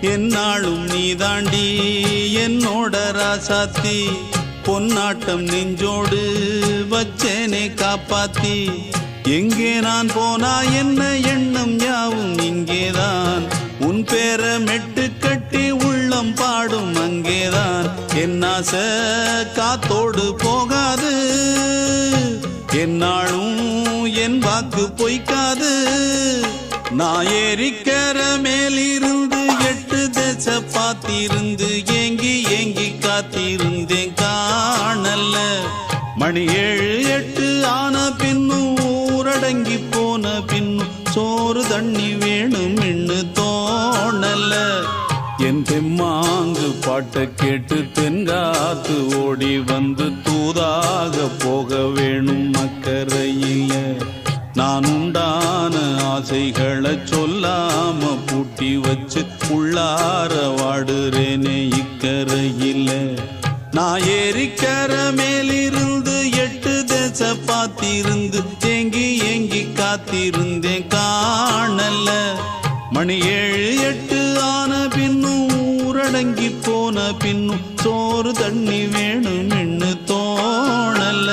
என்னாலும் நீதாண்டி என்னோட ராசாத்தி பொன்னாட்டம் நெஞ்சோடு வச்சேனே காப்பாத்தி எங்கே நான் போனா என்ன எண்ணம் யாவும் இங்கேதான் உன் பேர மெட்டு கட்டி உள்ளம் பாடும் அங்கேதான் என் ஆசை காத்தோடு போகாது என்னாலும் என் வாக்கு பொய்க்காது நான் ஏறிக்கர மேலிருந்து 8 தேச பார்த்திருந்து ஏங்கி ஏங்கி காத்திருந்தேன் காணல மணி 7 8 ஆன பின்னும் ஊரடங்கி போன பின்னும் சோறு தண்ணி வேணும் இன்னு தோணல என் தெம்மாங்கு பாட்டை கேட்டு தென்காத்து ஓடி வந்து தூதாக போக வேணும் அக்கறையில நான் உண்டான ஆசைகளை சொல்லாம பூட்டி வச்சு உள்ளார வாடுறேனே இக்கரையில நான் ஏறிக்கர மேலிருந்து 8 தேச பார்த்திருந்து ஏங்கி ஏங்கி காத்திருந்தேன் காணல மணி 7 8 ஆன பின்னும் ஊரடங்கி போன பின்னும் சோறு தண்ணி வேணும் இன்னு தோணல